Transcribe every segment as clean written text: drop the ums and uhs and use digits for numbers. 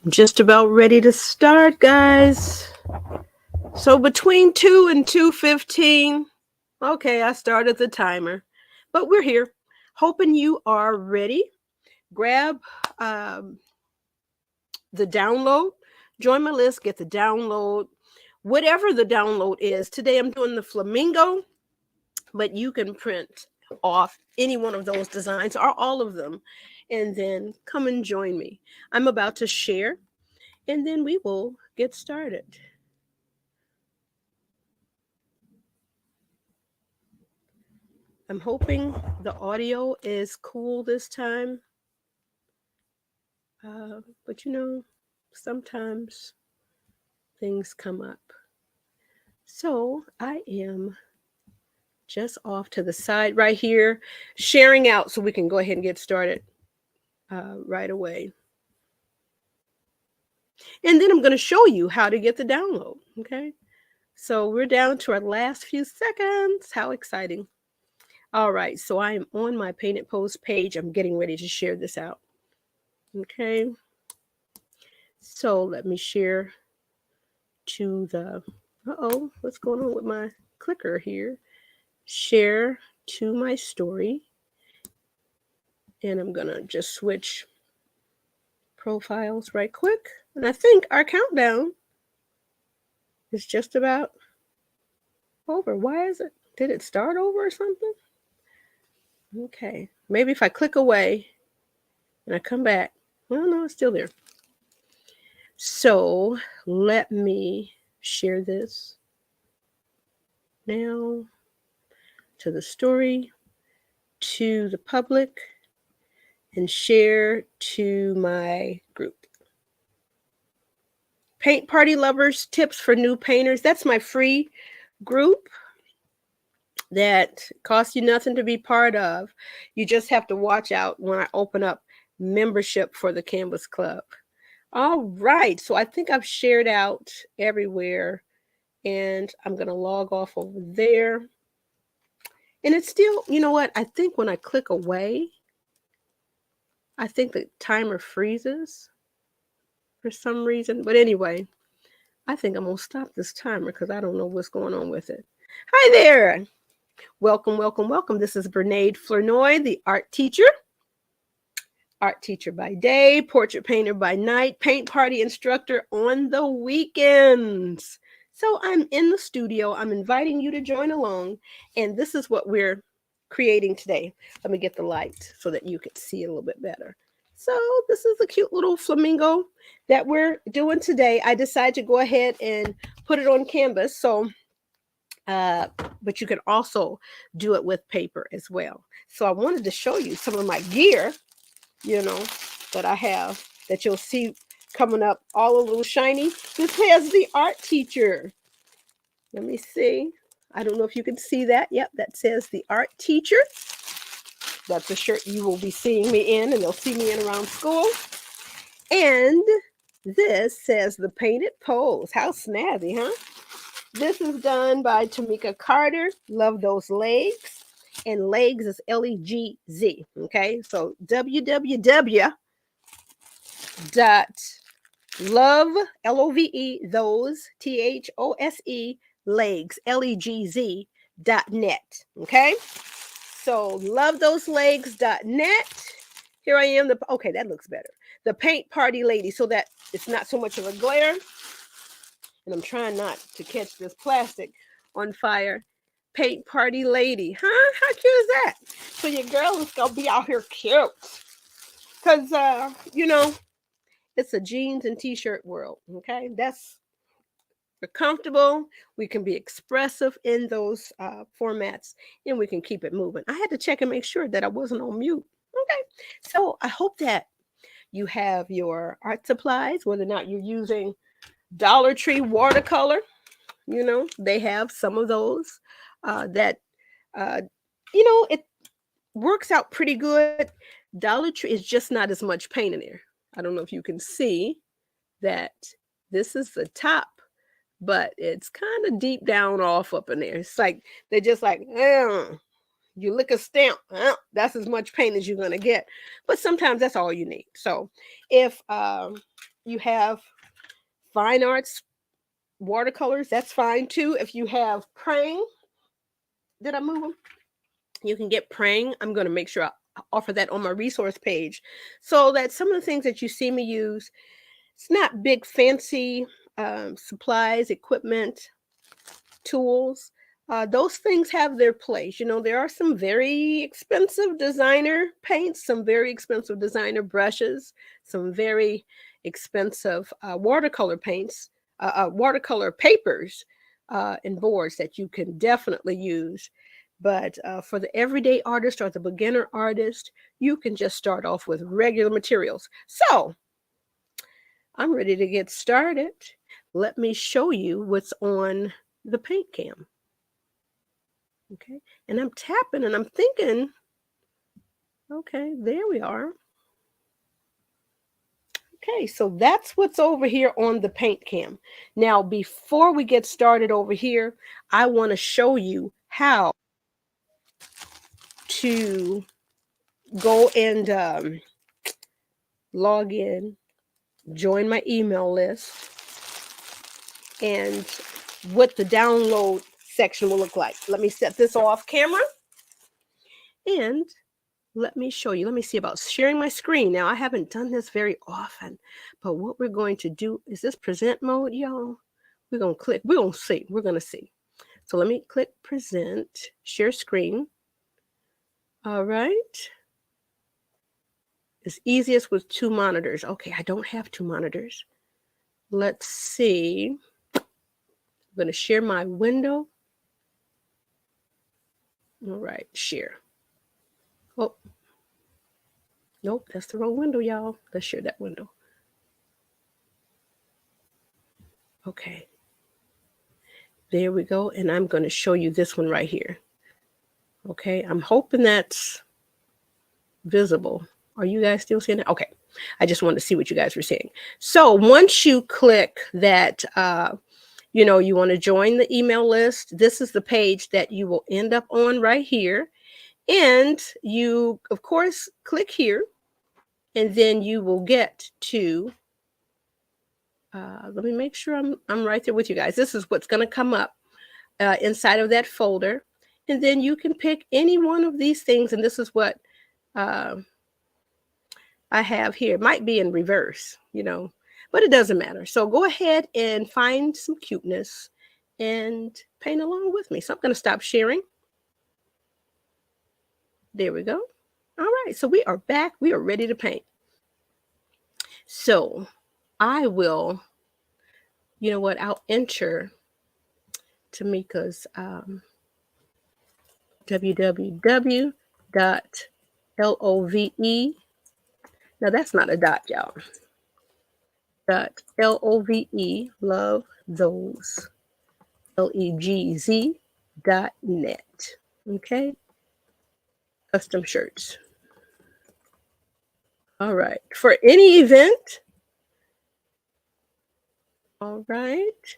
Just about ready to start, guys. So between 2 and 2:15, okay, I started the timer. But we're here. Hoping you are ready. Grab um, the download. Join my list, get the download. Whatever the download is. Today I'm doing the Flamingo, but you can print off any one of those designs or all of them. And then come and join me. I'm about to share, and then we will get started. I'm hoping the audio is cool this time. But sometimes things come up. So I am just off to the side right here, sharing out so we can go ahead and get started right away. And then I'm going to show you how to get the download. Okay. So we're down to our last few seconds. How exciting. All right. So I am on my Painted Post page. I'm getting ready to share this out. Okay. So let me share to the, what's going on with my clicker here? Share to my story. And I'm going to just switch profiles right quick. And I think our countdown is just about over. Why is it? Did it start over or something? Okay. Maybe if I click away and I come back. Well, no, it's still there. So let me share this now to the story, to the public, and share to my group. Paint Party Lovers, Tips for New Painters. That's my free group that costs you nothing to be part of. You just have to watch out when I open up membership for the Canvas Club. All right, so I think I've shared out everywhere, and I'm going to log off over there. And it's still, you know what? I think when I click away, I think the timer freezes for some reason. But anyway, I think I'm going to stop this timer because I don't know what's going on with it. Hi there. Welcome, welcome, welcome. This is Bernaid Flournoy, the art teacher. Art teacher by day, portrait painter by night, paint party instructor on the weekends. So I'm in the studio. I'm inviting you to join along. And this is what we're creating today. Let me get the light so that you can see it a little bit better. So this is a cute little flamingo that we're doing today. I decided to go ahead and put it on canvas. But you can also do it with paper as well. So I wanted to show you some of my gear, that I have that you'll see coming up all a little shiny. This has the art teacher. Let me see. I don't know if you can see that. Yep, that says the art teacher. That's a shirt you will be seeing me in, and they'll see me in around school. And this says the Painted Pose. How snazzy, huh? This is done by Tamika Carter. Love those legs. And legs is Legz. Okay, so www.love, LOVE, those, THOSE, legs, LEGZ.net. Okay, so lovethoselegs.net. Here I am. Okay, that looks better. The Paint Party Lady, so that it's not so much of a glare. And I'm trying not to catch this plastic on fire. Paint Party Lady. Huh? How cute is that? So your girl is going to be out here cute. Because, it's a jeans and t-shirt world. Okay? We're comfortable. We can be expressive in those formats. And we can keep it moving. I had to check and make sure that I wasn't on mute. Okay? So I hope that you have your art supplies, whether or not you're using Dollar Tree watercolor. They have some of those that it works out pretty good. Dollar Tree is just not as much paint in there. I don't know if you can see that this is the top, but it's kind of deep down off up in there. It's like they're just like, you lick a stamp, that's as much paint as you're gonna get. But sometimes that's all you need. So if you have fine arts watercolors, that's fine too. If you have praying, did I move them? You can get praying. I'm going to make sure I offer that on my resource page, so that some of the things that you see me use, it's not big fancy supplies, equipment, tools. Those things have their place. You know, there are some very expensive designer paints, some very expensive designer brushes, some very expensive watercolor paints, watercolor papers, and boards that you can definitely use. But for the everyday artist or the beginner artist, you can just start off with regular materials. So I'm ready to get started. Let me show you what's on the paint cam. Okay, and I'm tapping and I'm thinking, okay, there we are. Okay, so that's what's over here on the paint cam. Now, before we get started over here, I want to show you how to go and log in, join my email list, and what the download section will look like. Let me set this off camera and let me show you. Let me see about sharing my screen. Now, I haven't done this very often, but what we're going to do is this present mode, y'all. We're going to click. We're going to see. We're going to see. So let me click present, share screen. All right. It's easiest with 2 monitors. Okay, I don't have 2 monitors. Let's see. I'm going to share my window. All right, share. Oh, nope, that's the wrong window, y'all. Let's share that window. Okay. There we go. And I'm going to show you this one right here. Okay, I'm hoping that's visible. Are you guys still seeing it? Okay, I just wanted to see what you guys were saying. So once you click that, you know, you want to join the email list, this is the page that you will end up on right here. And you, of course, click here, and then you will get to, let me make sure I'm right there with you guys. This is what's going to come up inside of that folder. And then you can pick any one of these things. And this is what I have here. It might be in reverse, you know, but it doesn't matter. So go ahead and find some cuteness and paint along with me. So I'm going to stop sharing. There we go. All right. So we are back. We are ready to paint. So I will, you know what, I'll enter Tamika's www.love. Now that's not a dot, y'all. .love, love those, legz.net. Okay. Custom shirts. All right. For any event. All right.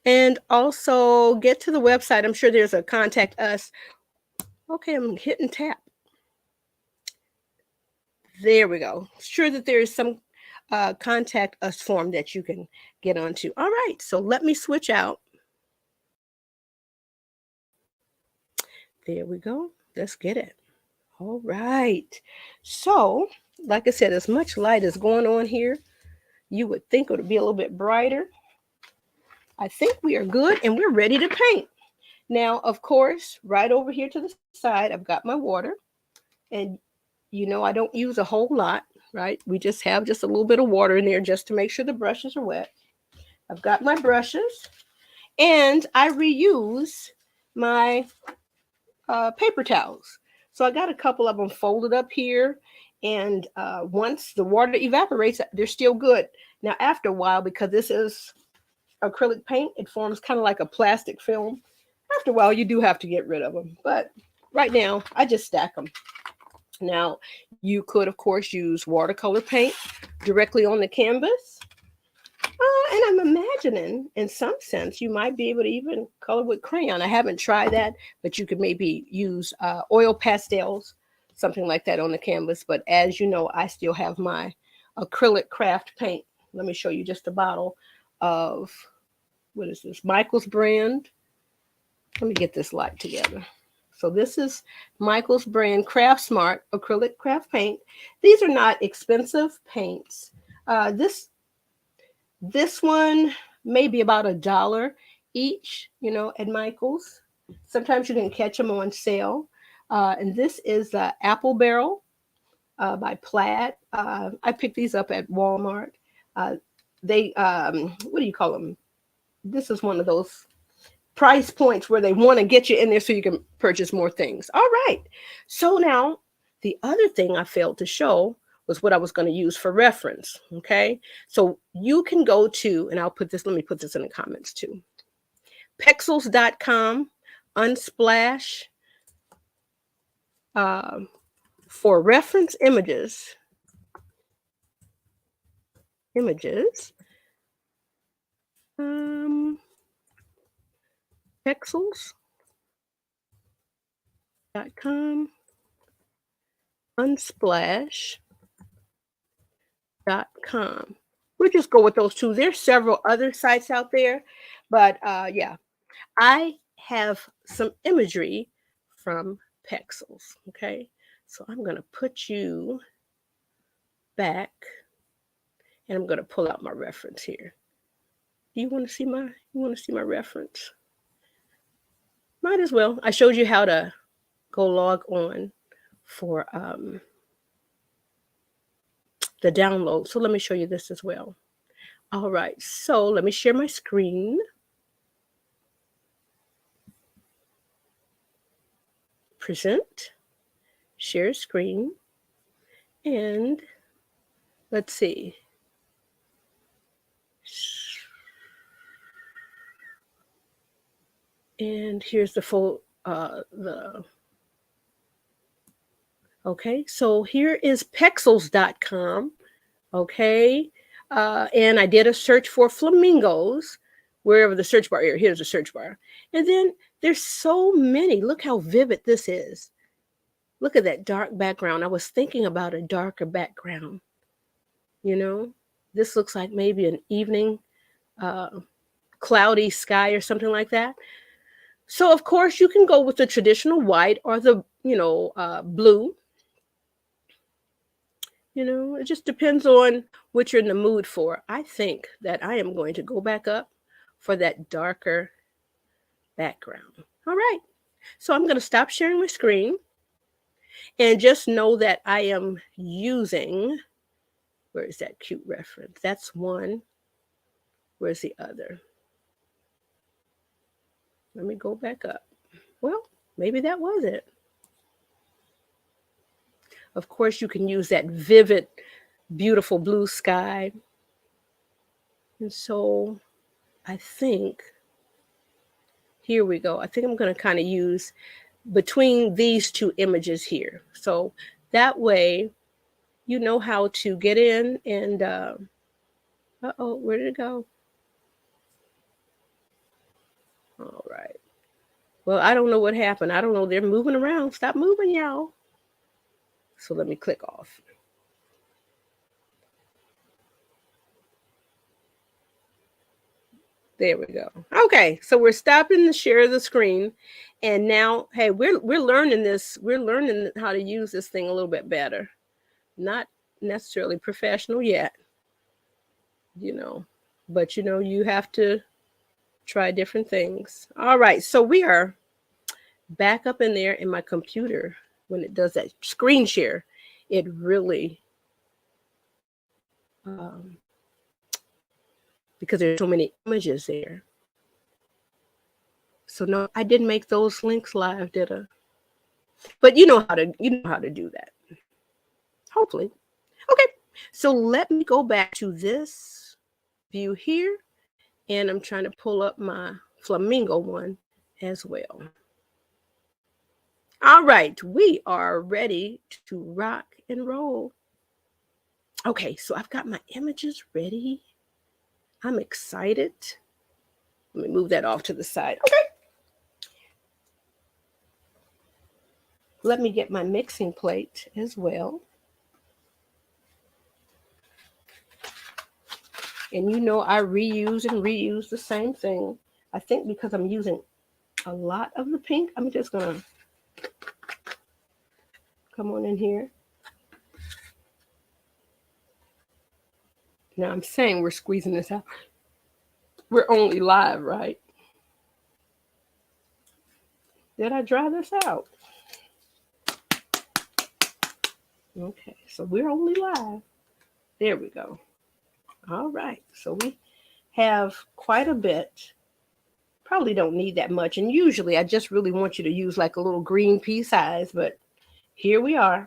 And also get to the website. I'm sure there's a contact us. Okay, I'm hitting tap. There we go. Sure that there is some contact us form that you can get onto. All right, so let me switch out. There we go. Let's get it. All right. So, like I said, as much light is going on here, you would think it would be a little bit brighter. I think we are good and we're ready to paint. Now, of course, right over here to the side, I've got my water. And you know, I don't use a whole lot, right? We just have just a little bit of water in there just to make sure the brushes are wet. I've got my brushes and I reuse my paper towels. So I got a couple of them folded up here. And once the water evaporates, they're still good. Now, after a while, because this is acrylic paint, it forms kind of like a plastic film. After a while, you do have to get rid of them. But right now, I just stack them. Now, you could, of course, use watercolor paint directly on the canvas. And I'm imagining, in some sense, you might be able to even color with crayon. I haven't tried that, but you could maybe use oil pastels, something like that on the canvas. But as you know, I still have my acrylic craft paint Let me show you just a bottle of, what is this? Michael's brand. Let me get this light together. So this is Michael's brand Craft Smart acrylic craft paint. These are not expensive paints. This one may be about $1 each, you know, at Michael's. Sometimes you can catch them on sale. And this is Apple Barrel by Plaid. I picked these up at Walmart. They, what do you call them? This is one of those price points where they want to get you in there so you can purchase more things. All right. So now the other thing I failed to show was what I was going to use for reference. Okay. So you can go to, and let me put this in the comments too. Pexels.com, Unsplash, for reference images. Pexels.com, Unsplash.com. We'll just go with those two. There's several other sites out there, but yeah, I have some imagery from Pexels. Okay, so I'm going to put you back, and I'm going to pull out my reference here. Do you want to see my reference? Might as well. I showed you how to go log on for the download. So let me show you this as well. All right, so let me share my screen. Present, share screen, and let's see. And here's the full, okay, so here is Pexels.com, okay, and I did a search for flamingos, wherever the search bar here, here's the search bar. And then there's so many, look how vivid this is. Look at that dark background. I was thinking about a darker background, you know. This looks like maybe an evening, cloudy sky or something like that. So of course you can go with the traditional white or the, blue. You know, it just depends on what you're in the mood for. I think that I am going to go back up for that darker background. All right. So I'm going to stop sharing my screen and just know that I am using, where is that cute reference? That's one. Where's the other? Let me go back up. Well, maybe that was it. Of course, you can use that vivid, beautiful blue sky. And so I think, here we go. I think I'm going to kind of use between these two images here. So that way, you know how to get in and, uh-oh, where did it go? All right. Well, I don't know what happened. I don't know. They're moving around. Stop moving, y'all. So let me click off. There we go. Okay, so we're stopping the share of the screen, and now, hey, we're learning this. We're learning how to use this thing a little bit better. Not necessarily professional yet, but you have to try different things. All right, so we are back up in there in my computer. When it does that screen share, it really, because there's so many images there. So no, I didn't make those links live, did I? But you know how to do that. Hopefully. Okay. So let me go back to this view here, and I'm trying to pull up my Flamingo one as well. All right, we are ready to rock and roll. Okay, so I've got my images ready. I'm excited. Let me move that off to the side. Okay. Let me get my mixing plate as well. And you know I reuse and reuse the same thing. I think because I'm using a lot of the pink, I'm just going to come on in here. Now I'm saying we're squeezing this out. We're only live, right? Did I dry this out? Okay, so we're only live. There we go. All right, so we have quite a bit. Probably don't need that much. And usually I just really want you to use like a little green pea size, but here we are.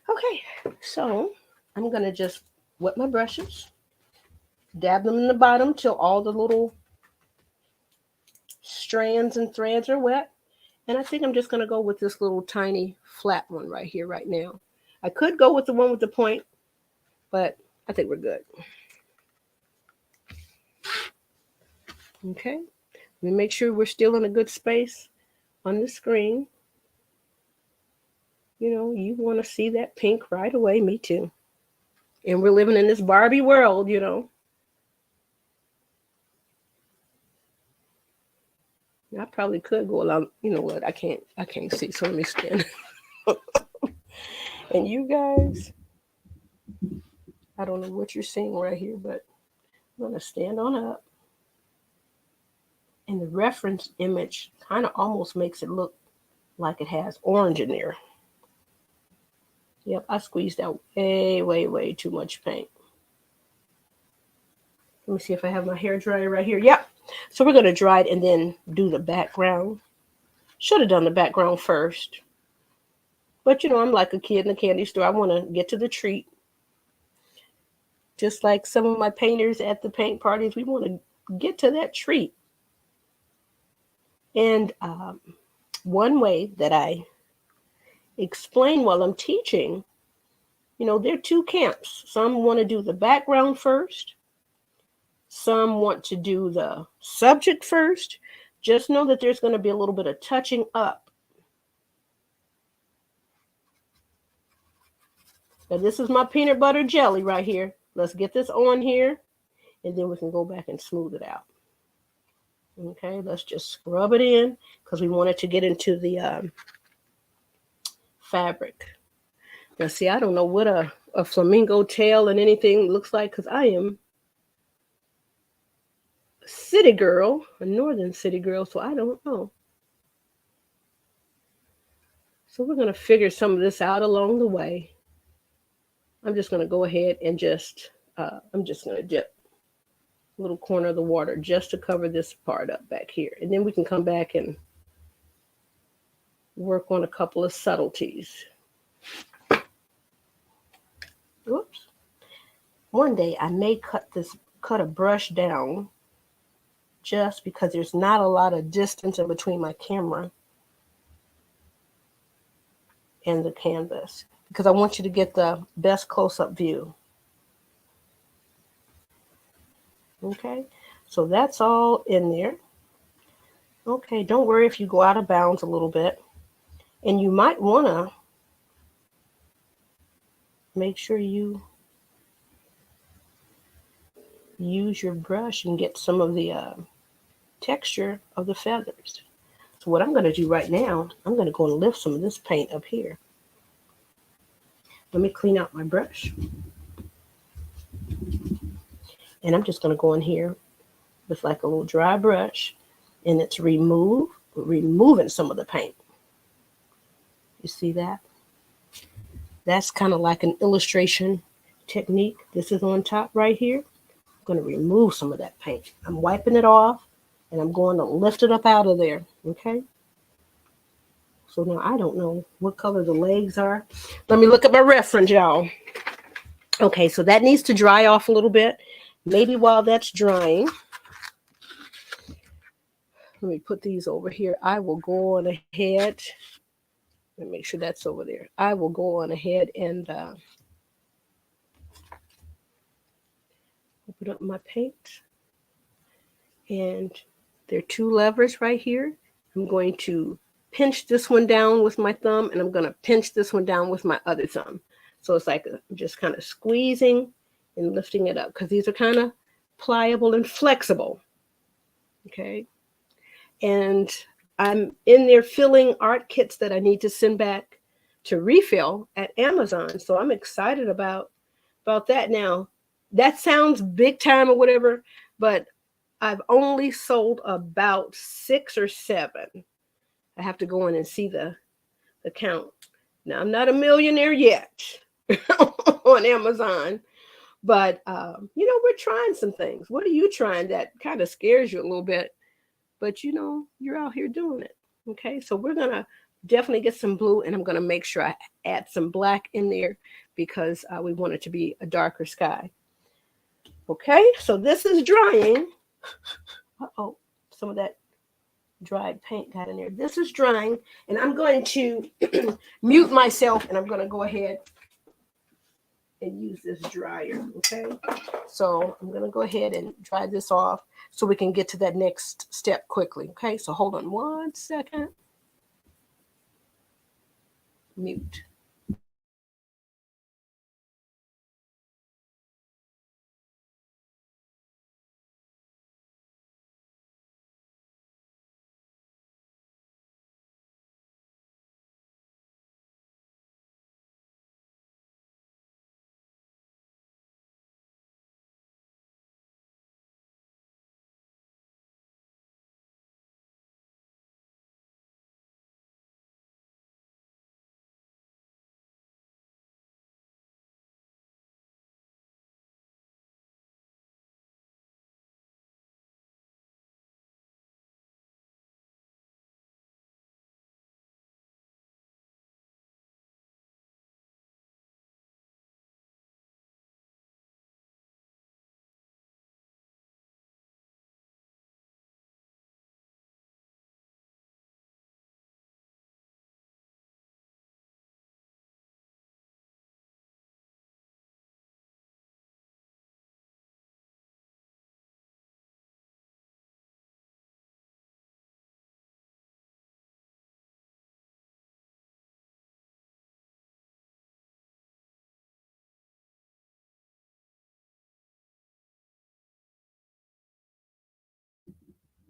Okay, so I'm going to just wet my brushes, dab them in the bottom till all the little strands and threads are wet. And I think I'm just going to go with this little tiny flat one right here right now. I could go with the one with the point, but I think we're good. Okay, let me make sure we're still in a good space on the screen. You know, you want to see that pink right away. Me too. And we're living in this Barbie world, you know. I probably could go along. You know what? I can't see. So let me stand. And you guys, I don't know what you're seeing right here, but I'm going to stand on up. And the reference image kind of almost makes it look like it has orange in there. Yep, I squeezed out way too much paint. Let me see if I have my hair dryer right here. Yep. So we're going to dry it and then do the background. Should have done the background first. But, you know, I'm like a kid in a candy store. I want to get to the treat. Just like some of my painters at the paint parties, we want to get to that treat. And one way that I explain while I'm teaching, you know, there are two camps. Some want to do the background first. Some want to do the subject first. Just know that there's going to be a little bit of touching up. Now, this is my peanut butter jelly right here. Let's get this on here, and then we can go back and smooth it out. Okay, let's just scrub it in because we want it to get into the fabric. Now, see, I don't know what a flamingo tail and anything looks like because I am a city girl, a northern city girl, so I don't know. So we're going to figure some of this out along the way. I'm just going to go ahead and I'm just going to dip a little corner of the water just to cover this part up back here. And then we can come back and work on a couple of subtleties. Whoops. One day I may cut a brush down just because there's not a lot of distance in between my camera and the canvas, because I want you to get the best close-up view. Okay, so that's all in there. Okay, don't worry if you go out of bounds a little bit. And you might want to make sure you use your brush and get some of the texture of the feathers. So what I'm going to do right now, I'm going to go and lift some of this paint up here. Let me clean out my brush. And I'm just going to go in here with like a little dry brush, and it's removing some of the paint. You see that? That's kind of like an illustration technique. This is on top right here. I'm going to remove some of that paint. I'm wiping it off, and I'm going to lift it up out of there, okay? So now I don't know what color the legs are. Let me look at my reference, y'all. Okay, so that needs to dry off a little bit. Maybe while that's drying, let me put these over here. I will go on ahead. Let me make sure that's over there. I will go on ahead and open up my paint. And there are two levers right here. I'm going to pinch this one down with my thumb, and I'm going to pinch this one down with my other thumb. So it's like I'm just kind of squeezing and lifting it up because these are kind of pliable and flexible. Okay. And I'm in there filling art kits that I need to send back to refill at Amazon. So I'm excited about that now. That sounds big time or whatever, but I've only sold about 6 or 7. I have to go in and see the count. Now I'm not a millionaire yet on Amazon, but we're trying some things. What are you trying that kind of scares you a little bit? But you're out here doing it. Okay, so we're gonna definitely get some blue, and I'm gonna make sure I add some black in there because we want it to be a darker sky. Okay, so this is drying. Uh-oh, some of that dried paint got in there. This is drying, and I'm going to mute myself, and I'm going to go ahead and use this dryer. Okay, so I'm going to go ahead and dry this off so we can get to that next step quickly. Okay, so hold on 1 second. Mute.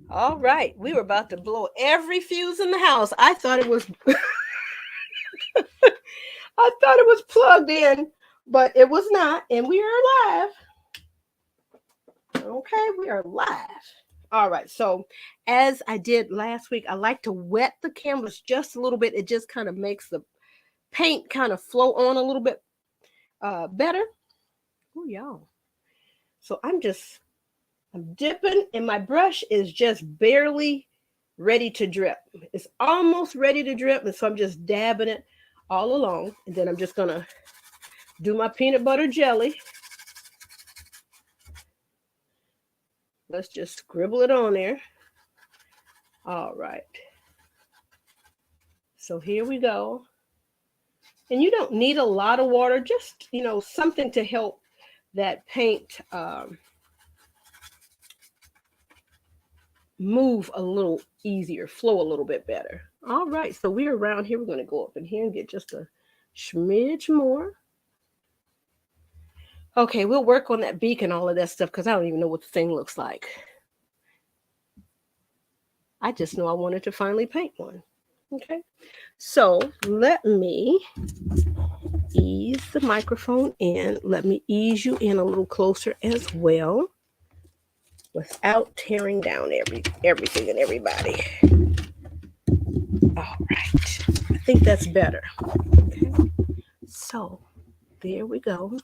All right, we were about to blow every fuse in the house. I thought it was I thought it was plugged in, but it was not, and we are live. Okay, we are live. All right, so as I did last week, I like to wet the canvas just a little bit. It just kind of makes the paint kind of flow on a little bit better. Oh, y'all. So I'm dipping, and my brush is just barely ready to drip. It's almost ready to drip, and so I'm just dabbing it all along, and then I'm just gonna do my peanut butter jelly. Let's just scribble it on there. All right. So here we go. And you don't need a lot of water, just, something to help that paint move a little easier, flow a little bit better. All right, so we're around here. We're going to go up in here and get just a smidge more. Okay, we'll work on that beak and all of that stuff because I don't even know what the thing looks like. I just know I wanted to finally paint one. Okay, so let me ease the microphone in. Let me ease you in a little closer as well without tearing down everything and everybody. All right, I think that's better. Okay, so there we go.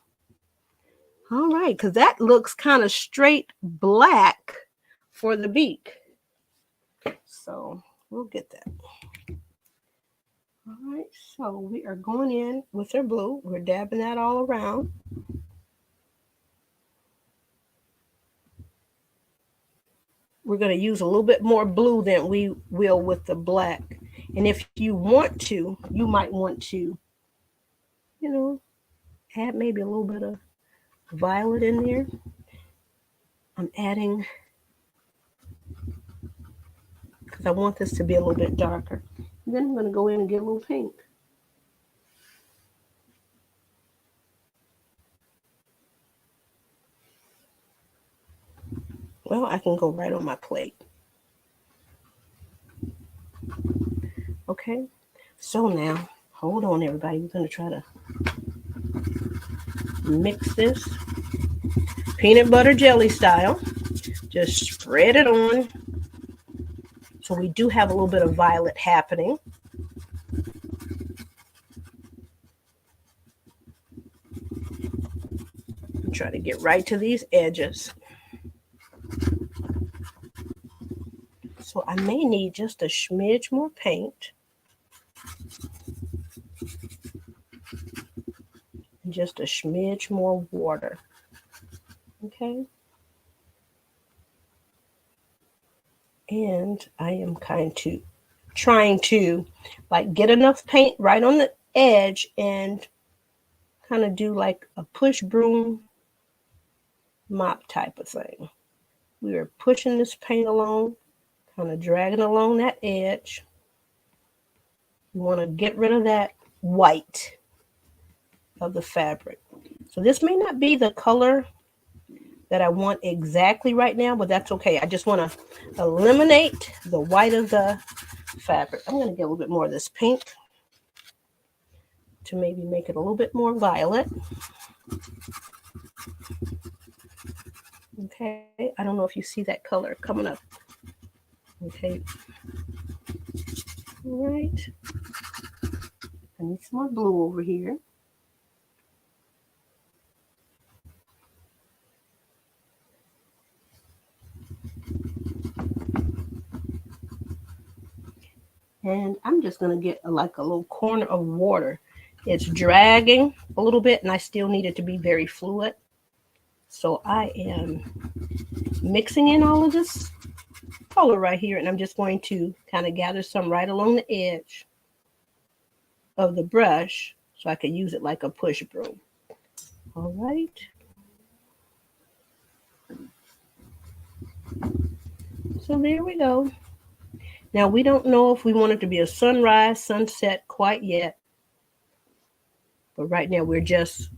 All right, because that looks kind of straight black for the beak. So we'll get that. All right, so we are going in with our blue. We're dabbing that all around. We're going to use a little bit more blue than we will with the black. And if you want to, you might want to, add maybe a little bit of violet in there. I'm adding, because I want this to be a little bit darker. And then I'm going to go in and get a little pink. Well, I can go right on my plate. Okay, so now, hold on everybody, we're going to try to mix this peanut butter jelly style. Just spread it on. So we do have a little bit of violet happening. Try to get right to these edges. So I may need just a smidge more paint. And just a smidge more water. Okay. And I am trying to like get enough paint right on the edge and kind of do like a push broom mop type of thing. We are pushing this paint along, kind of dragging along that edge. You want to get rid of that white of the fabric. So this may not be the color that I want exactly right now, but that's okay. I just want to eliminate the white of the fabric. I'm going to get a little bit more of this pink to maybe make it a little bit more violet. Okay, I don't know if you see that color coming up. Okay, all right. I need some more blue over here. And I'm just going to get like a little corner of water. It's dragging a little bit and I still need it to be very fluid. So I am mixing in all of this color right here, and I'm just going to kind of gather some right along the edge of the brush so I can use it like a push broom. All right. So there we go. Now we don't know if we want it to be a sunrise, sunset quite yet. But right now we're just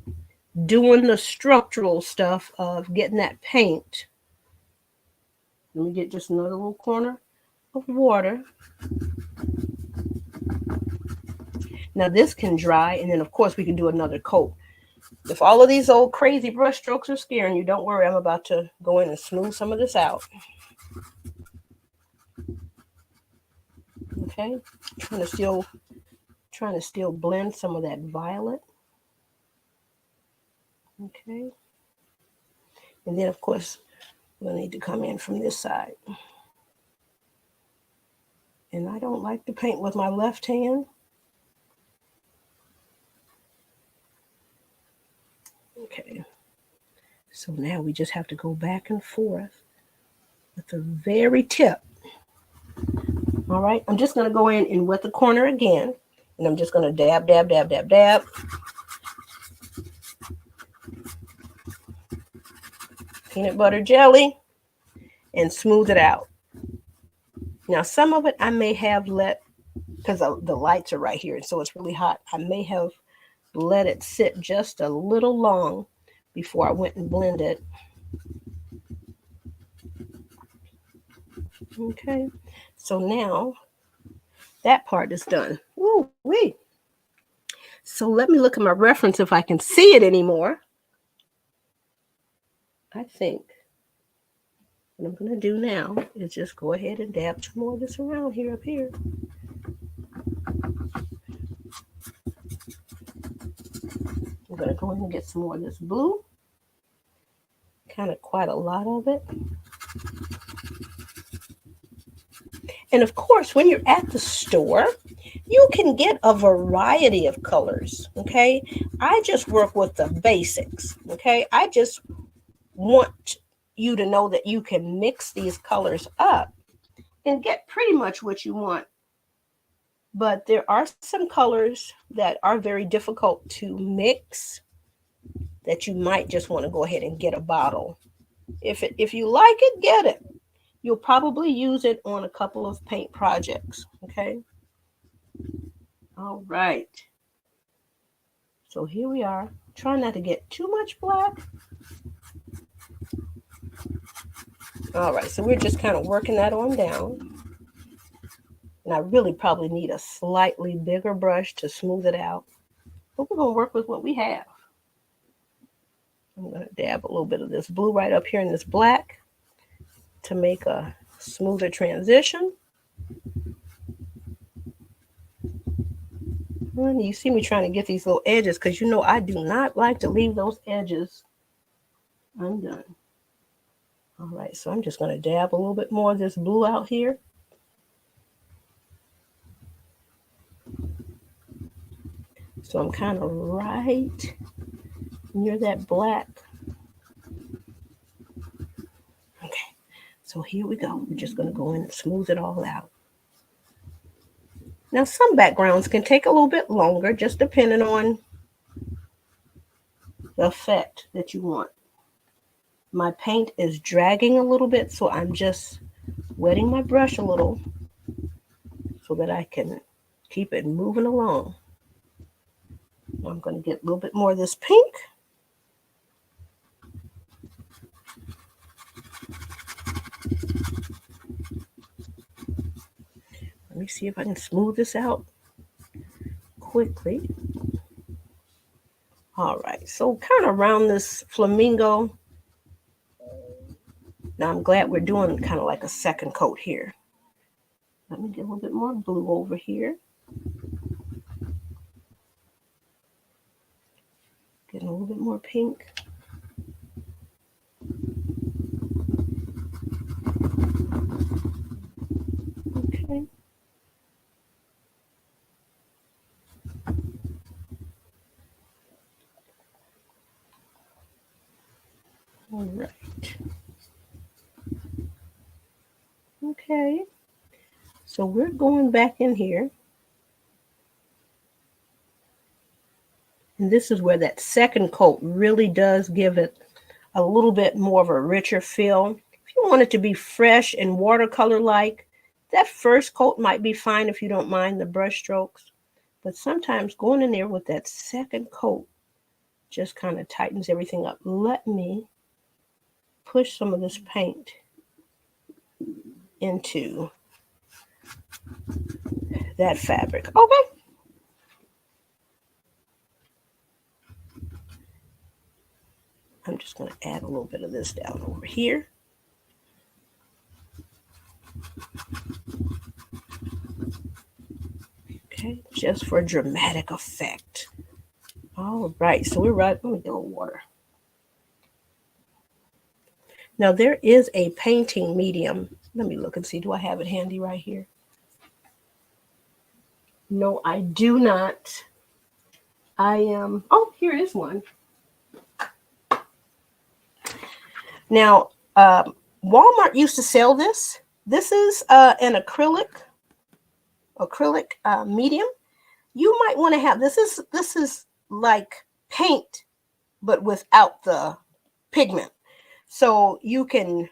doing the structural stuff of getting that paint. Let me get just another little corner of water. Now this can dry, and then of course we can do another coat. If all of these old crazy brush strokes are scaring you, don't worry, I'm about to go in and smooth some of this out. Okay, trying to still blend some of that violet. Okay, and then of course we'll need to come in from this side. And I don't like to paint with my left hand. Okay, so now we just have to go back and forth with the very tip. All right, I'm just going to go in and wet the corner again, and I'm just going to dab, dab, dab, dab, dab. Peanut butter jelly and smooth it out. Now, some of it I may have let, because the lights are right here, and so it's really hot, I may have let it sit just a little long before I went and blended. Okay, so now that part is done. Woo wee. So let me look at my reference if I can see it anymore. I think what I'm going to do now is just go ahead and dab some more of this around here up here. I'm going to go ahead and get some more of this blue. Kind of quite a lot of it. And of course, when you're at the store, you can get a variety of colors, okay? I just work with the basics, okay? I just want you to know that you can mix these colors up and get pretty much what you want. But there are some colors that are very difficult to mix that you might just want to go ahead and get a bottle. If you like it, get it. You'll probably use it on a couple of paint projects, okay? All right. So here we are. Try not to get too much black. All right, so we're just kind of working that on down. And I really probably need a slightly bigger brush to smooth it out. But we're going to work with what we have. I'm going to dab a little bit of this blue right up here in this black to make a smoother transition. And you see me trying to get these little edges because you know I do not like to leave those edges undone. All right, so I'm just going to dab a little bit more of this blue out here. So I'm kind of right near that black. Okay, so here we go. We're just going to go in and smooth it all out. Now, some backgrounds can take a little bit longer, just depending on the effect that you want. My paint is dragging a little bit, so I'm just wetting my brush a little so that I can keep it moving along. I'm going to get a little bit more of this pink. Let me see if I can smooth this out quickly. All right, so kind of around this flamingo. Now I'm glad we're doing kind of like a second coat here. Let me get a little bit more blue over here. Getting a little bit more pink. Okay. All right. Okay. So we're going back in here. And this is where that second coat really does give it a little bit more of a richer feel. If you want it to be fresh and watercolor-like, that first coat might be fine if you don't mind the brush strokes. But sometimes going in there with that second coat just kind of tightens everything up. Let me push some of this paint into that fabric. Okay. I'm just going to add a little bit of this down over here. Okay, just for dramatic effect. All right, so we're right. Let me get a little water. Now there is a painting medium. Let me look and see. Do I have it handy right here? No, I do not. Oh, here is one. Now, Walmart used to sell this. This is an acrylic medium. You might want to have this is like paint, but without the pigment. So you can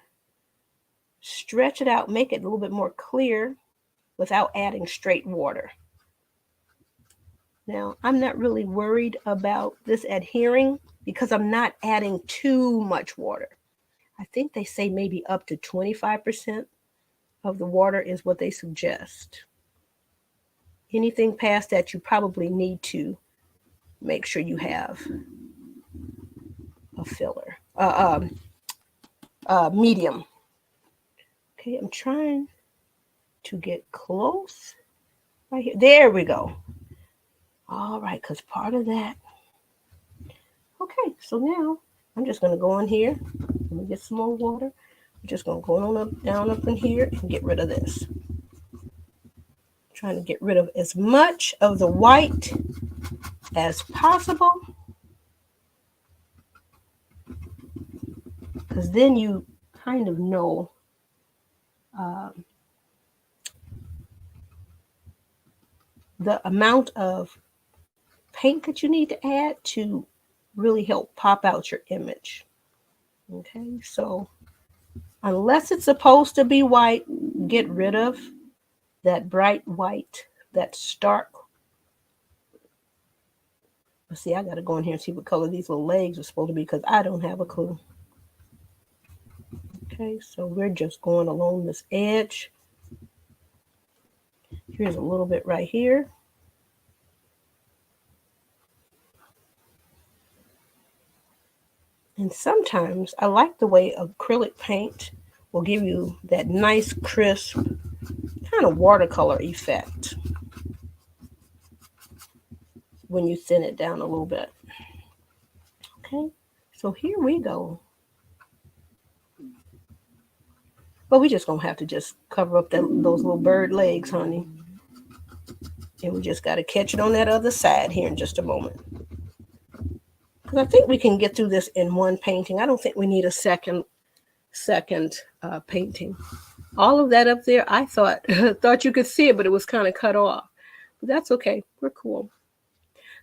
stretch it out, make it a little bit more clear without adding straight water. Now, I'm not really worried about this adhering because I'm not adding too much water. I think they say maybe up to 25% of the water is what they suggest. Anything past that, you probably need to make sure you have a filler, medium. Okay, I'm trying to get close right here. There we go. All right, because part of that. Okay, so now I'm just going to go in here. Let me get some more water. I'm just going to go on up, down up in here and get rid of this. Trying to get rid of as much of the white as possible. Because then you kind of know the amount of paint that you need to add to really help pop out your image. Okay, so unless it's supposed to be white, get rid of that bright white, that stark. Let's see, I got to go in here and see what color these little legs are supposed to be because I don't have a clue. Okay. Okay, so we're just going along this edge. Here's a little bit right here. And sometimes I like the way acrylic paint will give you that nice, crisp, kind of watercolor effect when you thin it down a little bit. Okay, so here we go. But we just gonna have to just cover up those little bird legs, honey. And we just gotta catch it on that other side here in just a moment. Because I think we can get through this in one painting. I don't think we need a second painting. All of that up there, I thought thought you could see it, but it was kind of cut off. But that's okay. We're cool.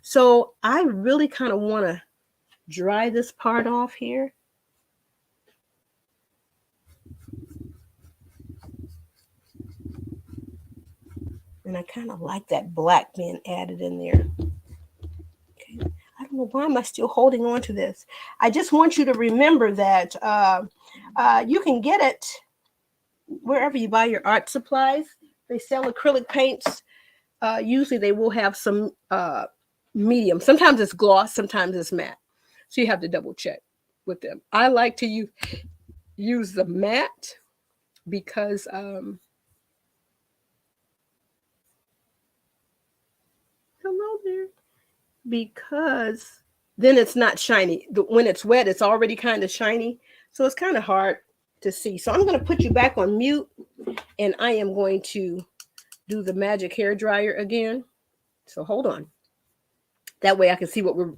So I really kind of want to dry this part off here. And I kind of like that black being added in there. Okay. I don't know why am I still holding on to this. I just want you to remember that you can get it wherever you buy your art supplies. They sell acrylic paints. Usually they will have some medium. Sometimes it's gloss, sometimes it's matte. So you have to double check with them. I like to use the matte because hello there. Because then it's not shiny. When it's wet, it's already kind of shiny. So it's kind of hard to see. So I'm going to put you back on mute and I am going to do the magic hair dryer again. So hold on. That way I can see what we're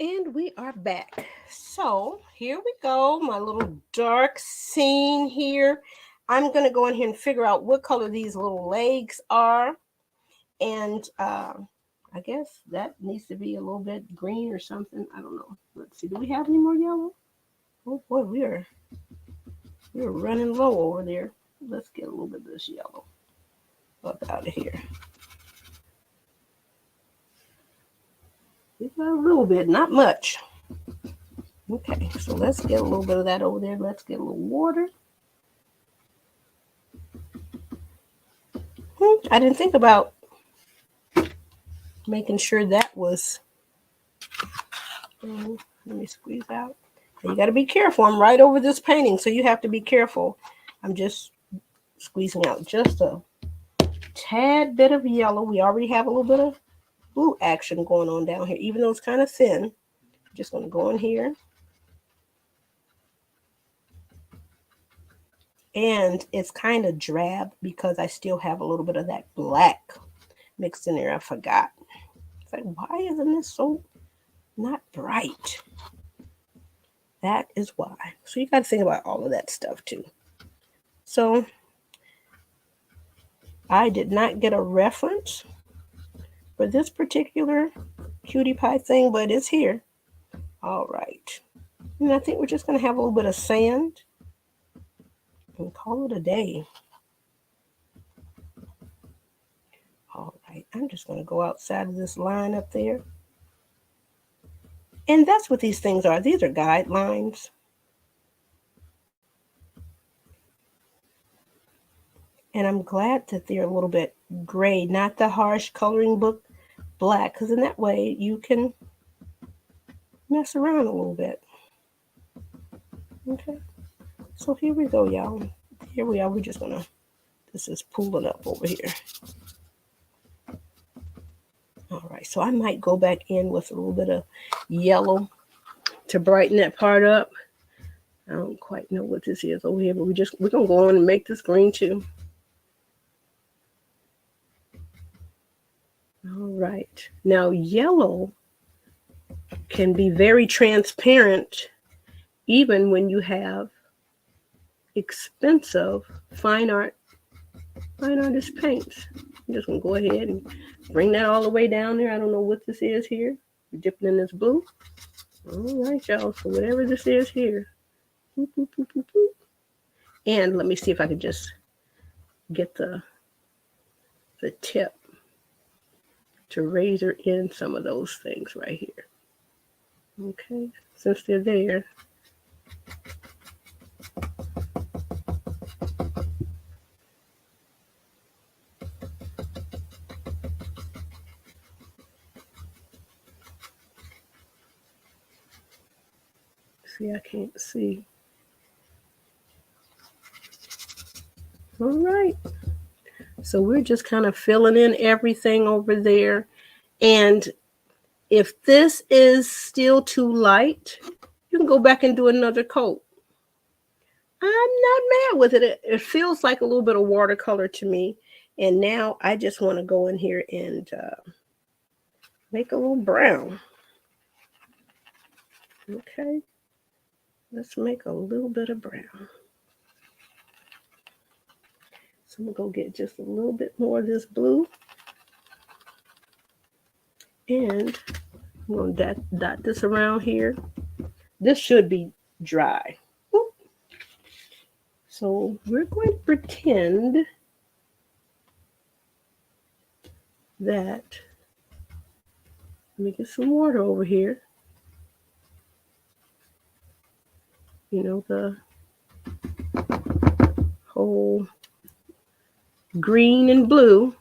And we are back. So here we go, my little dark scene here. I'm going to go in here and figure out what color these little legs are. And I guess that needs to be a little bit green or something. I don't know. Let's see. Do we have any more yellow? Oh boy, we're running low over there. Let's get a little bit of this yellow up out of here. We got a little bit, not much. Okay, so let's get a little bit of that over there. Let's get a little water. I didn't think about making sure that was. Let me squeeze out. You got to be careful. I'm right over this painting, so you have to be careful. I'm just squeezing out just a tad bit of yellow. We already have a little bit of blue action going on down here, even though it's kind of thin. I'm just going to go in here. And it's kind of drab because I still have a little bit of that black mixed in there. I forgot. It's like, why isn't this so not bright? That is why. So you got to think about all of that stuff too. So I did not get a reference for this particular cutie pie thing, but it's here. All right. And I think we're just going to have a little bit of sand and call it a day. All right. I'm just going to go outside of this line up there. And that's what these things are. These are guidelines. And I'm glad that they're a little bit gray, not the harsh coloring book black, because in that way you can mess around a little bit. Okay. So here we go, y'all. Here we are. We're just going to, this is pulling up over here. All right, so I might go back in with a little bit of yellow to brighten that part up. I don't quite know what this is over here, but we're gonna go on and make this green too. All right, now yellow can be very transparent even when you have expensive fine artist paints. I'm just gonna go ahead and bring that all the way down there. I don't know what this is here. We're dipping in this blue. All right, y'all. So whatever this is here. Boop, boop, boop, boop, boop. And let me see if I can just get the tip to razor in some of those things right here. Okay, since they're there. See, I can't see. All right. So we're just kind of filling in everything over there. And if this is still too light, you can go back and do another coat. I'm not mad with it. It feels like a little bit of watercolor to me. And now I just want to go in here and make a little brown. Okay. Let's make a little bit of brown. So I'm going to go get just a little bit more of this blue. And I'm going to dot this around here. This should be dry. Oop. So we're going to pretend that, let me get some water over here. You know, the whole green and blue.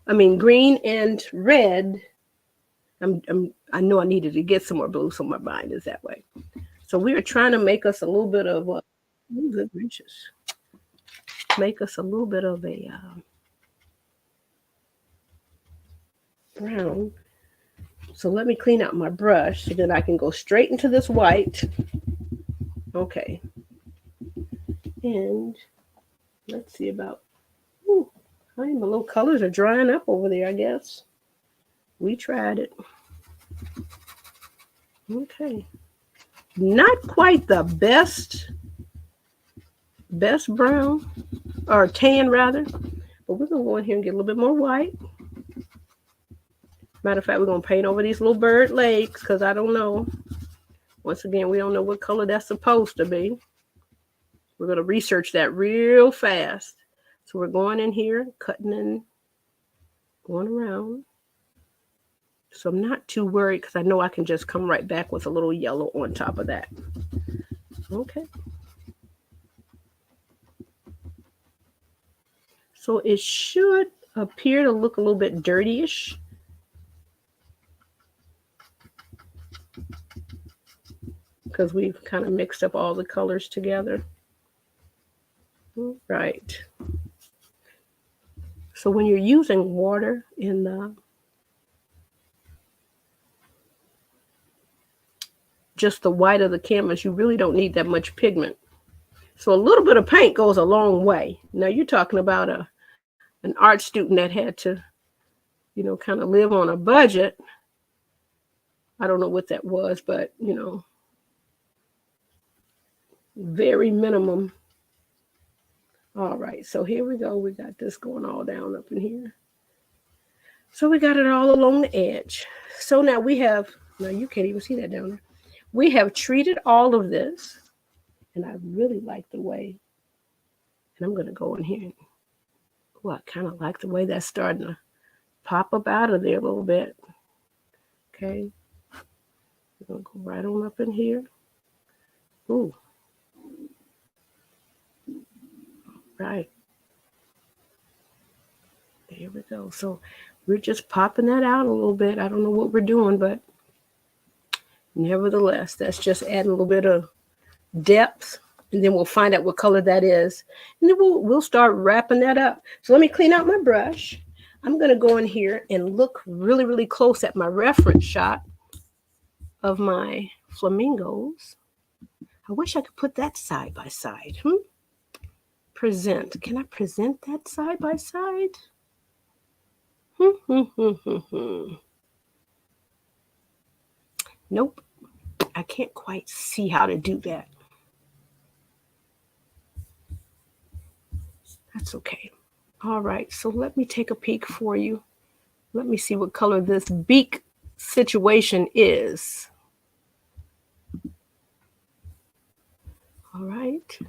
I mean, green and red. I know I needed to get some more blue, so my mind is that way. So we are trying to make us a little bit of a, oh, good gracious, make us a little bit of a brown. So let me clean out my brush so that I can go straight into this white. Okay. And let's see about, ooh, my little colors are drying up over there, I guess. We tried it. Okay. Not quite the best brown, or tan rather, but we're going to go in here and get a little bit more white. Matter of fact, we're going to paint over these little bird legs because I don't know. Once again, we don't know what color that's supposed to be. We're going to research that real fast. So we're going in here, cutting and going around. So I'm not too worried because I know I can just come right back with a little yellow on top of that. Okay. So it should appear to look a little bit dirty-ish. Because we've kind of mixed up all the colors together. Right. So when you're using water in the just the white of the canvas, you really don't need that much pigment. So a little bit of paint goes a long way. Now you're talking about an art student that had to, you know, kind of live on a budget. I don't know what that was, but, you know, very minimum. All right, so here we go. We got this going all down up in here. So we got it all along the edge. So now we have, now you can't even see that down there. We have treated all of this, and I really like the way, and I'm going to go in here and, oh, I kind of like the way that's starting to pop up out of there a little bit. Okay. We're going to go right on up in here. Ooh. Right. There we go. So we're just popping that out a little bit. I don't know what we're doing, but nevertheless, that's just adding a little bit of depth, and then we'll find out what color that is, and then we'll start wrapping that up. So let me clean out my brush. I'm going to go in here and look really, really close at my reference shot of my flamingos. I wish I could put that side by side. Present. Can I present that side by side? Nope. I can't quite see how to do that. That's okay. All right. So let me take a peek for you. Let me see what color this beak situation is. All right.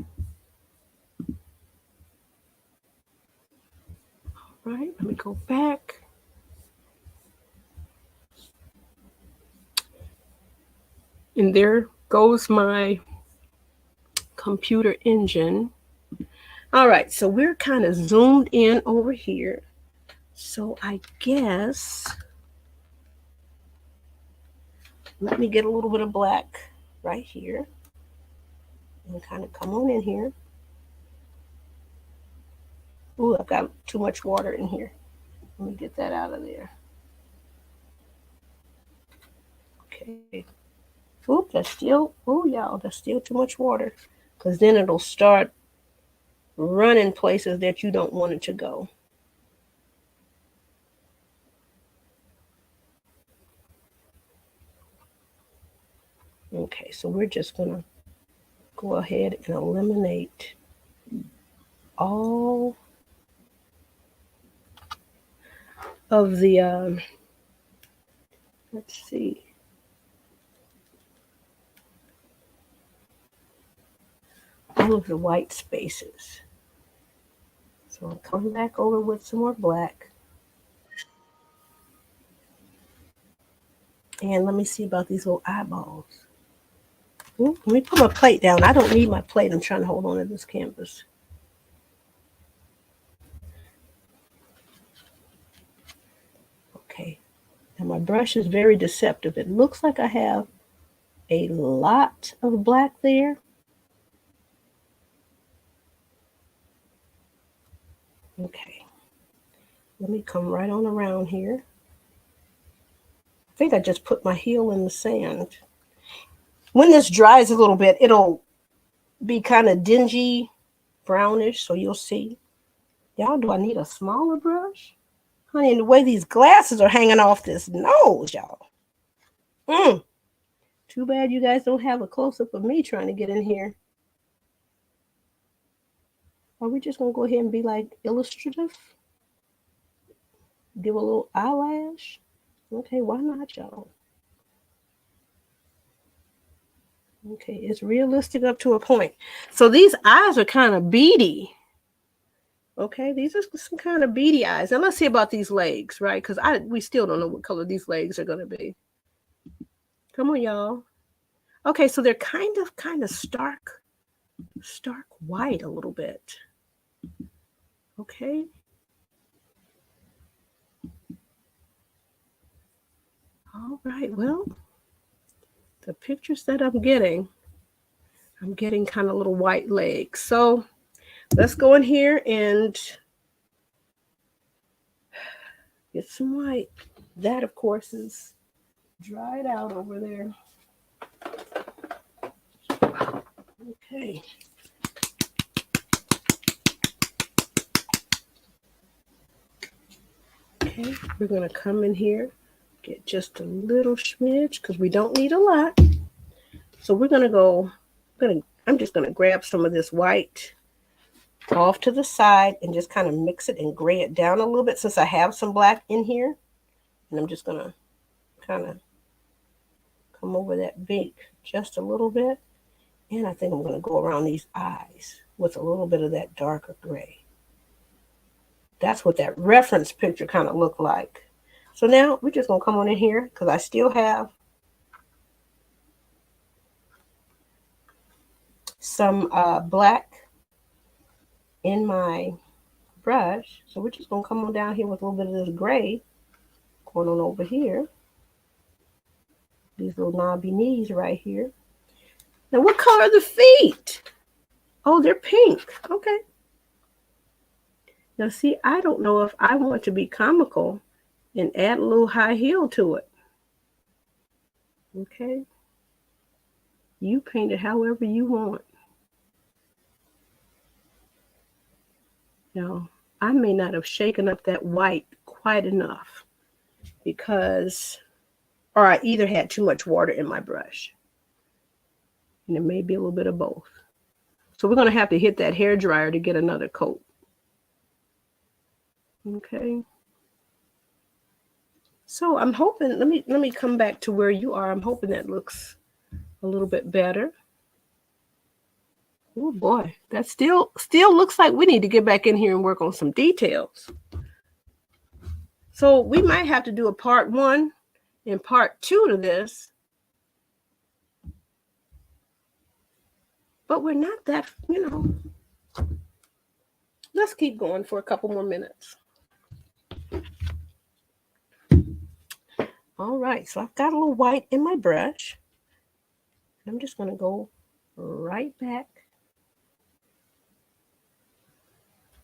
All right. Let me go back. And there goes my computer engine. All right, so we're kind of zoomed in over here. So I guess, let me get a little bit of black right here and kind of come on in here. Ooh, I've got too much water in here. Let me get that out of there. Okay. Oop, that's still, oh y'all, that's still too much water, because then it'll start running places that you don't want it to go. Okay, so we're just gonna go ahead and eliminate all of the, let's see, all of the white spaces. So I'll come back over with some more black. And let me see about these little eyeballs. Ooh, let me put my plate down. I don't need my plate. I'm trying to hold on to this canvas. Okay. And my brush is very deceptive. It looks like I have a lot of black there. Okay. Let me come right on around here. I think I just put my heel in the sand. When this dries a little bit, it'll be kind of dingy, brownish, so you'll see. Y'all, do I need a smaller brush? Honey, and the way these glasses are hanging off this nose, y'all. Too bad you guys don't have a close-up of me trying to get in here. Are we just going to go ahead and be like illustrative? Give a little eyelash? Okay, why not, y'all? Okay, it's realistic up to a point. So these eyes are kind of beady. Okay, these are some kind of beady eyes. Now let's see about these legs, right? Because we still don't know what color these legs are going to be. Come on, y'all. Okay, so they're kind of stark white a little bit. Okay. All right, well, the pictures that I'm getting kind of little white legs. So let's go in here and get some white. That, of course, is dried out over there. Okay. Okay, we're going to come in here, get just a little smidge because we don't need a lot. So we're going to go, I'm just going to grab some of this white off to the side and just kind of mix it and gray it down a little bit since I have some black in here. And I'm just going to kind of come over that beak just a little bit. And I think I'm going to go around these eyes with a little bit of that darker gray. That's what that reference picture kind of looked like. So now we're just going to come on in here because I still have some black in my brush. So we're just going to come on down here with a little bit of this gray going on over here. These little knobby knees right here. Now what color are the feet? Oh, they're pink. Okay. Now, see, I don't know if I want to be comical and add a little high heel to it. Okay. You paint it however you want. Now, I may not have shaken up that white quite enough because, or I either had too much water in my brush. And it may be a little bit of both. So we're going to have to hit that hair dryer to get another coat. Okay. So I'm hoping, let me come back to where you are. I'm hoping that looks a little bit better. Oh boy, that still looks like we need to get back in here and work on some details. So we might have to do a part 1 and part 2 to this. But we're not that, let's keep going for a couple more minutes. All right, so I've got a little white in my brush. I'm just going to go right back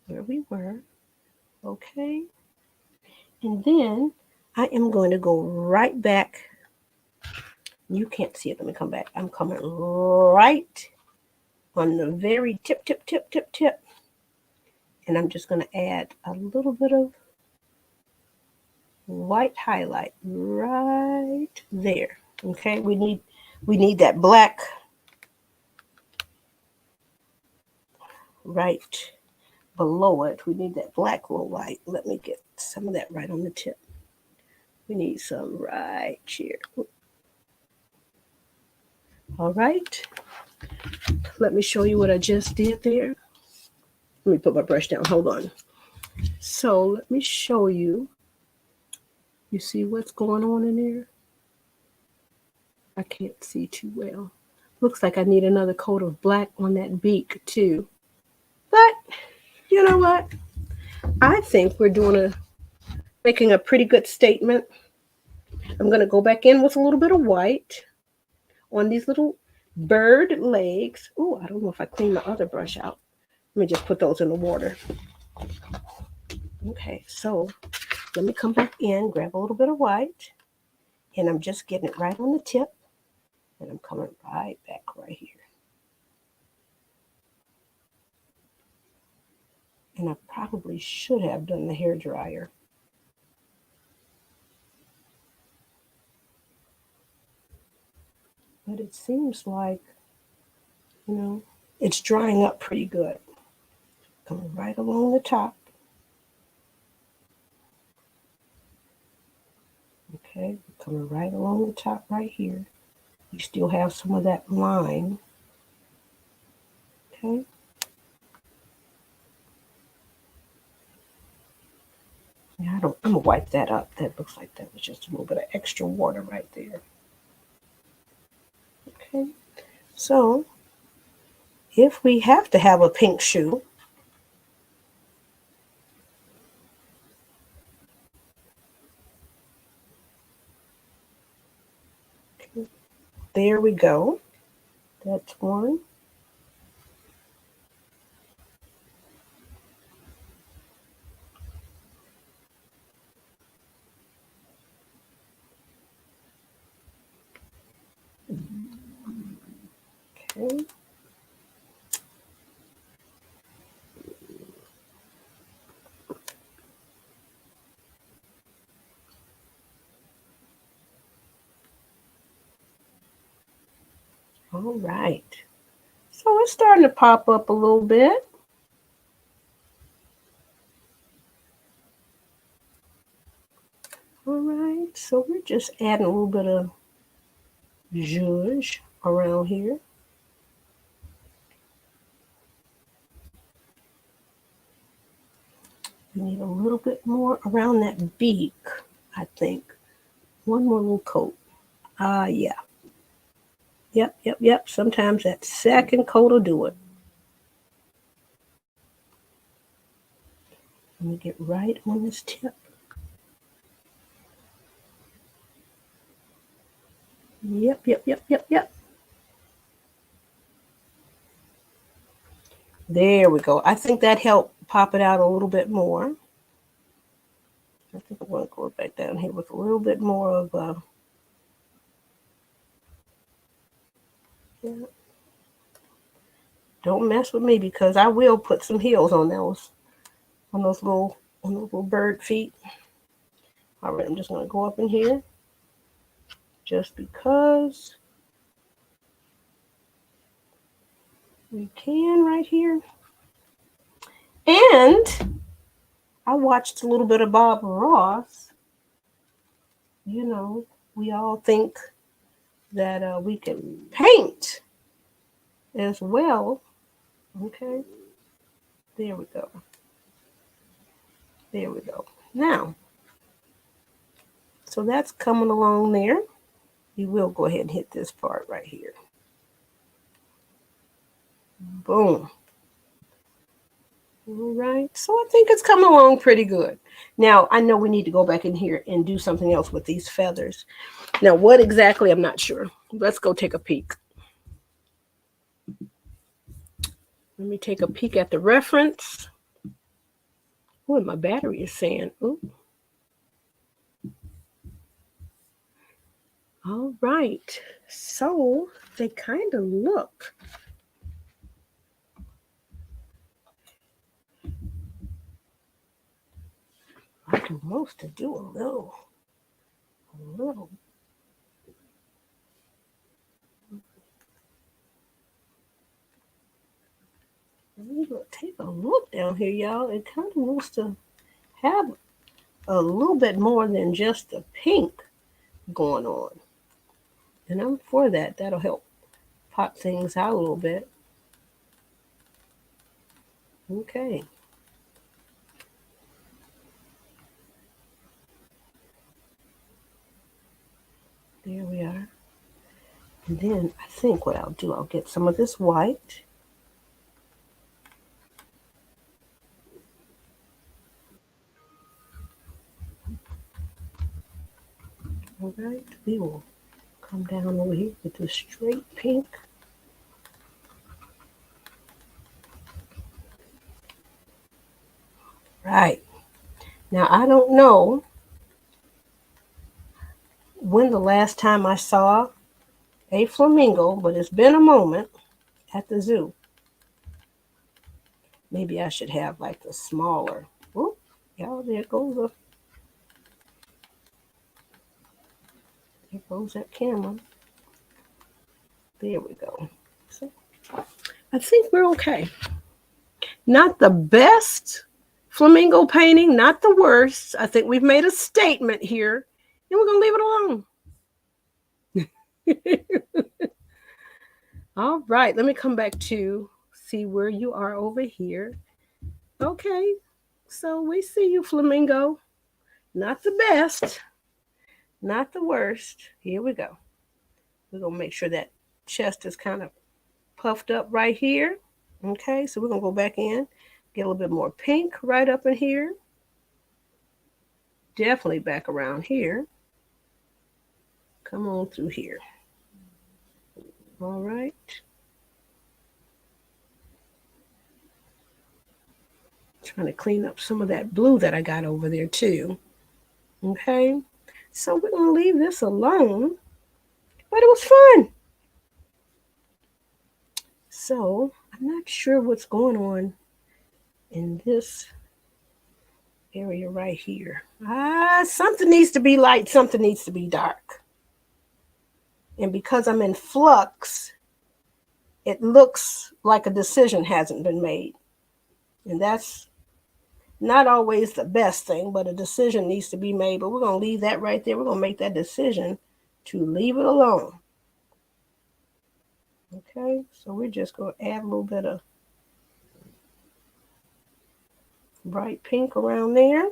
where we were. Okay. And then I am going to go right back. You can't see it. Let me come back. I'm coming right on the very tip. And I'm just going to add a little bit of white highlight right there. Okay, we need that black right below it. We need that black little light. Let me get some of that right on the tip. We need some right here. All right. Let me show you what I just did there. Let me put my brush down. Hold on. So let me show you. You see what's going on in there? I can't see too well. Looks like I need another coat of black on that beak too. But you know what? I think we're making a pretty good statement. I'm going to go back in with a little bit of white on these little bird legs. Oh, I don't know if I cleaned my other brush out. Let me just put those in the water. Okay, so let me come back in, grab a little bit of white, and I'm just getting it right on the tip, and I'm coming right back right here. And I probably should have done the hair dryer. But it seems like, it's drying up pretty good. Coming right along the top. Okay, coming right along the top right here. You still have some of that line. Okay. Yeah, I'm gonna wipe that up. That looks like that was just a little bit of extra water right there. Okay, so if we have to have a pink shoe, okay, there we go. That's one. Okay. All right. So it's starting to pop up a little bit. All right. So we're just adding a little bit of zhuzh around here. We need a little bit more around that beak, I think. One more little coat. Yeah. Yep. Sometimes that second coat will do it. Let me get right on this tip. Yep. There we go. I think that helped pop it out a little bit more. I think I'm going to go back down here with a little bit more of yeah. Don't mess with me because I will put some heels on those little bird feet. All right, I'm just going to go up in here just because we can right here. And I watched a little bit of Bob Ross. You know, we all think that we can paint as well. Okay, there we go. There we go. Now, so that's coming along there. You will go ahead and hit this part right here. Boom. All right, so I think it's coming along pretty good. Now, I know we need to go back in here and do something else with these feathers. Now, what exactly, I'm not sure. Let's go take a peek. Let me take a peek at the reference. What my battery is saying. Ooh. All right, so they kind of look. I do most to do a little. We're gonna take a look down here, y'all. It kind of wants to have a little bit more than just the pink going on. And I'm for that. That'll help pop things out a little bit. Okay. There we are. And then I think what I'll do, I'll get some of this white. All right, we will come down over here with this straight pink. Right. Now, I don't know when the last time I saw a flamingo, but it's been a moment at the zoo. Maybe I should have like the smaller. Oh, y'all, there goes that camera. There we go. So, I think we're okay. Not the best flamingo painting, not the worst. I think we've made a statement here, and we're going to leave it alone. All right, let me come back to see where you are over here. Okay, so we see you, flamingo. Not the best, not the worst. Here we go. We're going to make sure that chest is kind of puffed up right here. Okay, so we're going to go back in, get a little bit more pink right up in here. Definitely back around here. Come on through here. All right. Trying to clean up some of that blue that I got over there too. Okay, so we're going to leave this alone, but it was fun. So I'm not sure what's going on in this area right here. Something needs to be light, something needs to be dark. And because I'm in flux, it looks like a decision hasn't been made. And that's not always the best thing, but a decision needs to be made. But we're going to leave that right there. We're going to make that decision to leave it alone. Okay, so we're just going to add a little bit of bright pink around there.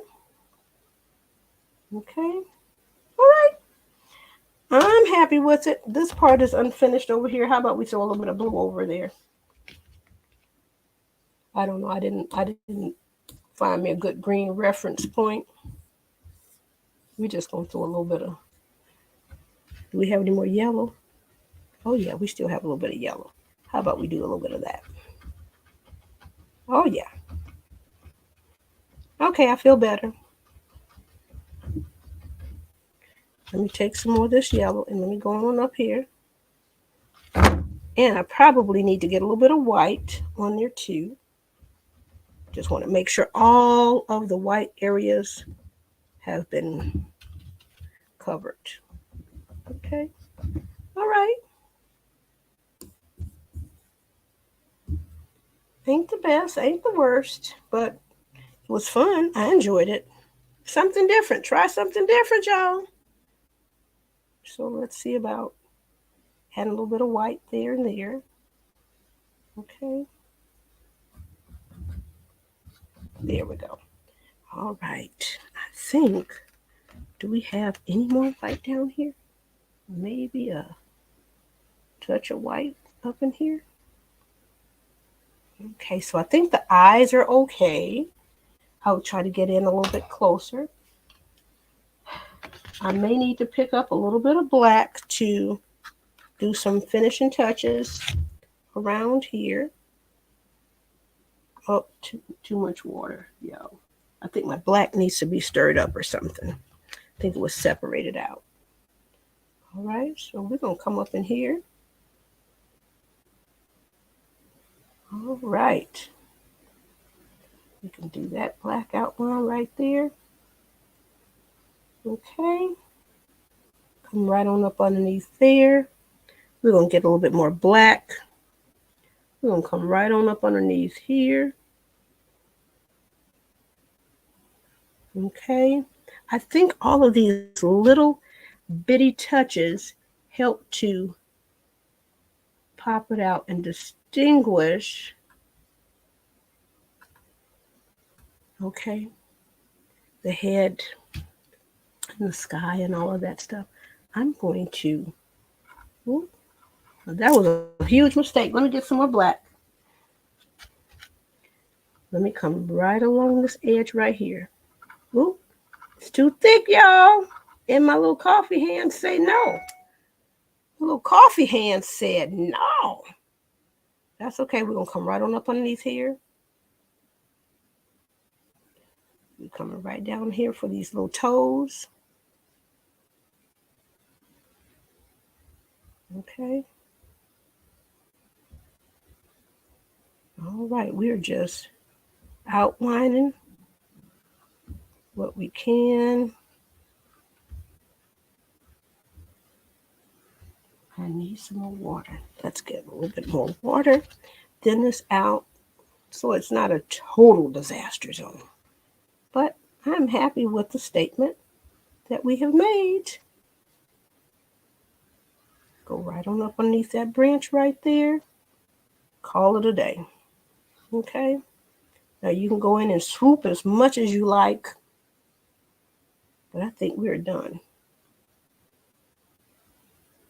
Okay, all right. I'm happy with it. This part is unfinished over here. How about we throw a little bit of blue over there? I don't know. I didn't find me a good green reference point. We're just going to throw a little bit of, do we have any more yellow? Oh yeah, we still have a little bit of yellow. How about we do a little bit of that? Oh yeah. Okay, I feel better. Let me take some more of this yellow and let me go on up here. And I probably need to get a little bit of white on there too. Just want to make sure all of the white areas have been covered. Okay. All right. Ain't the best, ain't the worst, but it was fun. I enjoyed it. Something different. Try something different, y'all. So let's see about adding a little bit of white there and there. Okay. There we go. All right. I think, do we have any more white down here? Maybe a touch of white up in here. Okay, so I think the eyes are okay. I'll try to get in a little bit closer. I may need to pick up a little bit of black to do some finishing touches around here. Oh, too much water, yo. I think my black needs to be stirred up or something. I think it was separated out. All right, so we're gonna come up in here. All right. We can do that black outline right there. Okay. Come right on up underneath there. We're going to get a little bit more black. We're going to come right on up underneath here. Okay. I think all of these little bitty touches help to pop it out and distinguish. Okay. The head and the sky and all of that stuff. I'm going to, ooh, that was a huge mistake. Let me get some more black. Let me come right along this edge right here. Ooh, it's too thick, y'all. And my little coffee hand say no. My little coffee hand said no. That's okay. We're going to come right on up underneath here. We're coming right down here for these little toes. Okay. All right. We're just outlining what we can. I need some more water. Let's get a little bit more water. Thin this out so it's not a total disaster zone. But I'm happy with the statement that we have made. Go right on up underneath that branch right there. Call it a day. Okay. Now you can go in and swoop as much as you like. But I think we're done.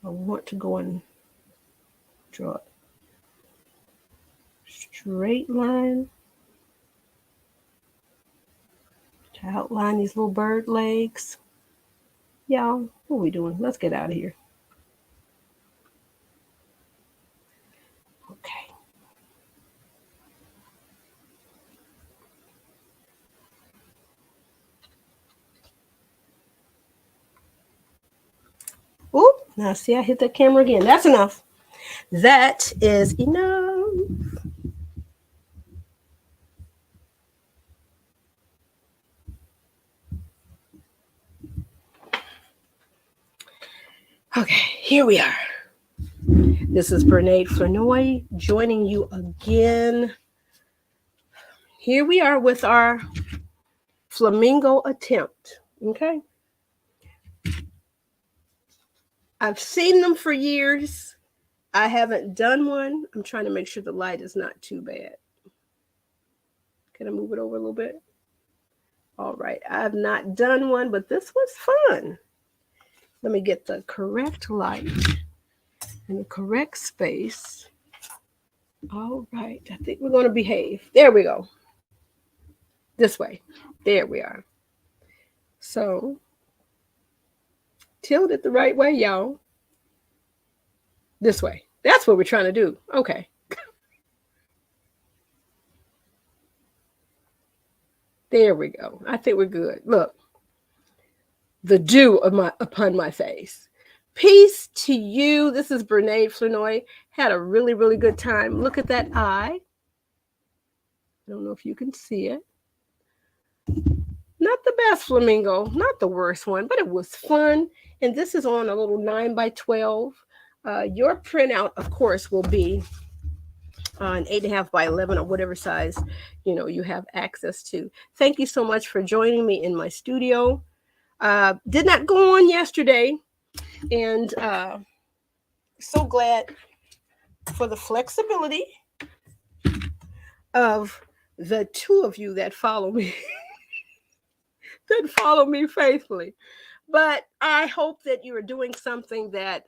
I want to go and draw a straight line to outline these little bird legs. Y'all, what are we doing? Let's get out of here. Okay. Oop, now see I hit that camera again. That's enough. That is enough. Okay, here we are. This is Bernade Flanoy joining you again. Here we are with our Flamingo attempt. Okay. I've seen them for years. I haven't done one. I'm trying to make sure the light is not too bad. Can I move it over a little bit? All right. I've not done one, but this was fun. Let me get the correct light in the correct space. All right. I think we're going to behave. There we go. This way. There we are. So, tilt it the right way, y'all. This way. That's what we're trying to do. Okay. There we go. I think we're good. Look, the dew upon my face. Peace to you. This is Brene Flanoy. Had a really, really good time. Look at that eye. I don't know if you can see it. Not the best flamingo, not the worst one, but it was fun. And this is on a little 9 by 12. Your printout, of course, will be on 8.5 by 11 or whatever size you have access to. Thank you so much for joining me in my studio. Did not go on yesterday, and so glad for the flexibility of the two of you that follow me that follow me faithfully. But I hope that you are doing something that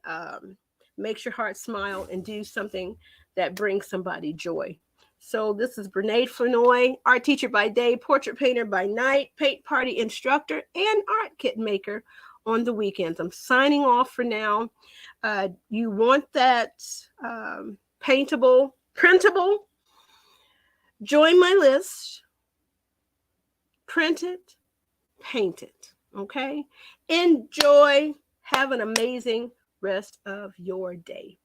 makes your heart smile and do something that brings somebody joy. So this is Brene Flanoy, art teacher by day, portrait painter by night, paint party instructor, and art kit maker on the weekends. I'm signing off for now. You want that paintable, printable? Join my list. Print it, paint it. Okay? Enjoy. Have an amazing rest of your day.